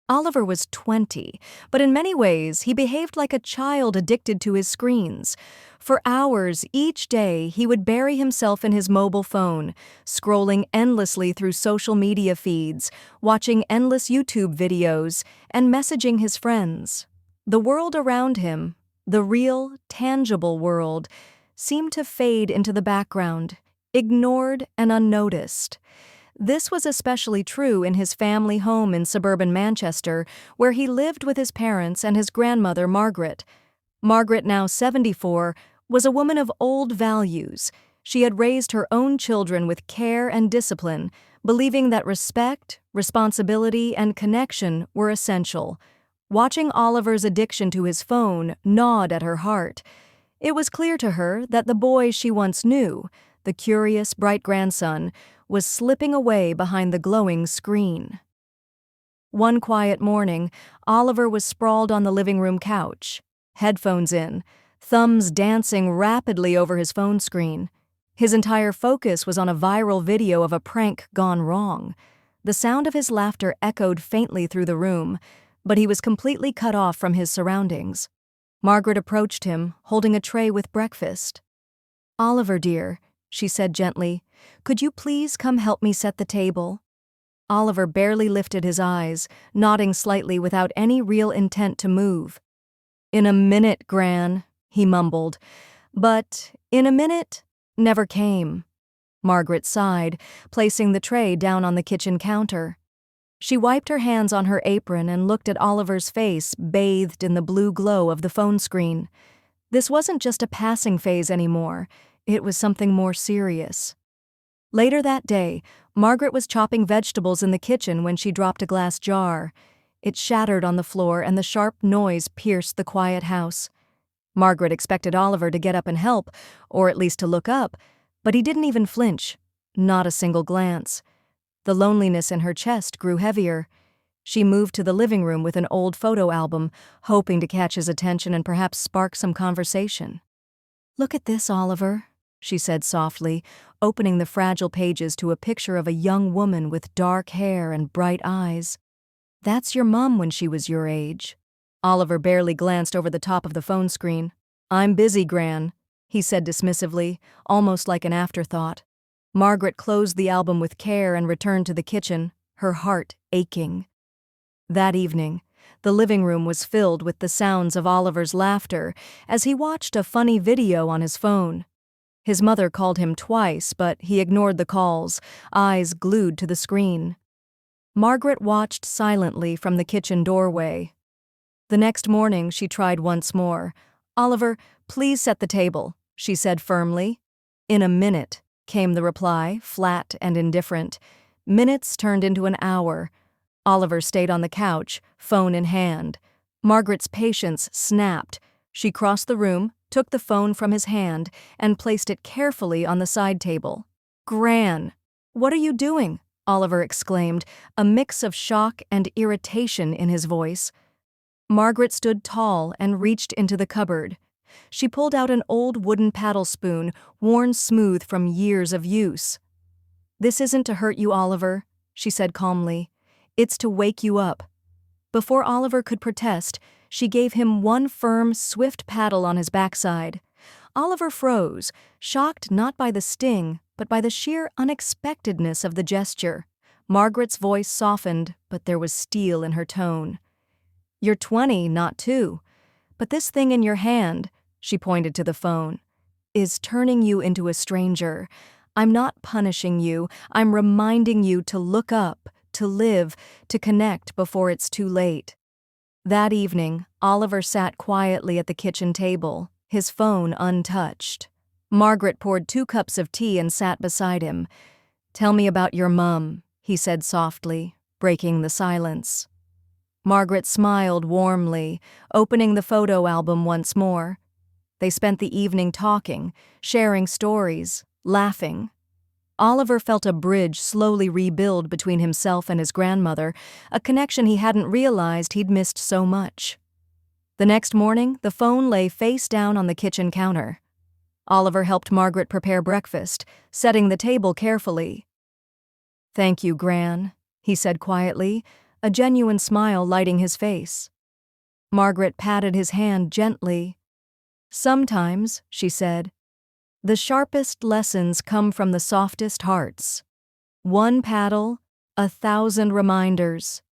Oliver was 20, but in many ways he behaved like a child addicted to his screens. For hours each day, he would bury himself in his mobile phone, scrolling endlessly through social media feeds, watching endless YouTube videos, and messaging his friends. The world around him, the real, tangible world, seemed to fade into the background, ignored and unnoticed. This was especially true in his family home in suburban Manchester, where he lived with his parents and his grandmother, Margaret. Margaret, now 74, was a woman of old values. She had raised her own children with care and discipline, believing that respect, responsibility, and connection were essential. Watching Oliver's addiction to his phone gnawed at her heart. It was clear to her that the boy she once knew, the curious, bright grandson, was slipping away behind the glowing screen. One quiet morning, Oliver was sprawled on the living room couch, headphones in, thumbs dancing rapidly over his phone screen. His entire focus was on a viral video of a prank gone wrong. The sound of his laughter echoed faintly through the room, but he was completely cut off from his surroundings. Margaret approached him, holding a tray with breakfast. "Oliver, dear," she said gently, "could you please come help me set the table?" Oliver barely lifted his eyes, nodding slightly without any real intent to move. "In a minute, Gran," he mumbled. But in a minute never came. Margaret sighed, placing the tray down on the kitchen counter. She wiped her hands on her apron and looked at Oliver's face bathed in the blue glow of the phone screen. This wasn't just a passing phase anymore. It was something more serious. Later that day, Margaret was chopping vegetables in the kitchen when she dropped a glass jar. It shattered on the floor and the sharp noise pierced the quiet house. Margaret expected Oliver to get up and help, or at least to look up, but he didn't even flinch, not a single glance. The loneliness in her chest grew heavier. She moved to the living room with an old photo album, hoping to catch his attention and perhaps spark some conversation. "Look at this, Oliver," she said softly, opening the fragile pages to a picture of a young woman with dark hair and bright eyes. "That's your mom when she was your age." Oliver barely glanced over the top of the phone screen. "I'm busy, Gran," he said dismissively, almost like an afterthought. Margaret closed the album with care and returned to the kitchen, her heart aching. That evening, the living room was filled with the sounds of Oliver's laughter as he watched a funny video on his phone. His mother called him twice, but he ignored the calls, eyes glued to the screen. Margaret watched silently from the kitchen doorway. The next morning, she tried once more. "Oliver, please set the table," she said firmly. "In a minute," came the reply, flat and indifferent. Minutes turned into an hour. Oliver stayed on the couch, phone in hand. Margaret's patience snapped. She crossed the room, took the phone from his hand, and placed it carefully on the side table. "Gran, what are you doing?" Oliver exclaimed, a mix of shock and irritation in his voice. Margaret stood tall and reached into the cupboard. She pulled out an old wooden paddle spoon, worn smooth from years of use. "This isn't to hurt you, Oliver," she said calmly. "It's to wake you up." Before Oliver could protest, she gave him one firm, swift paddle on his backside. Oliver froze, shocked not by the sting, but by the sheer unexpectedness of the gesture. Margaret's voice softened, but there was steel in her tone. "You're 20, not 2. But this thing in your hand," she pointed to the phone, "is turning you into a stranger. I'm not punishing you. I'm reminding you to look up, to live, to connect before it's too late." That evening, Oliver sat quietly at the kitchen table, his phone untouched. Margaret poured 2 cups of tea and sat beside him. "Tell me about your mum," he said softly, breaking the silence. Margaret smiled warmly, opening the photo album once more. They spent the evening talking, sharing stories, laughing. Oliver felt a bridge slowly rebuild between himself and his grandmother, a connection he hadn't realized he'd missed so much. The next morning, the phone lay face down on the kitchen counter. Oliver helped Margaret prepare breakfast, setting the table carefully. "Thank you, Gran," he said quietly, a genuine smile lighting his face. Margaret patted his hand gently. "Sometimes," she said, "the sharpest lessons come from the softest hearts. One paddle, 1,000 reminders."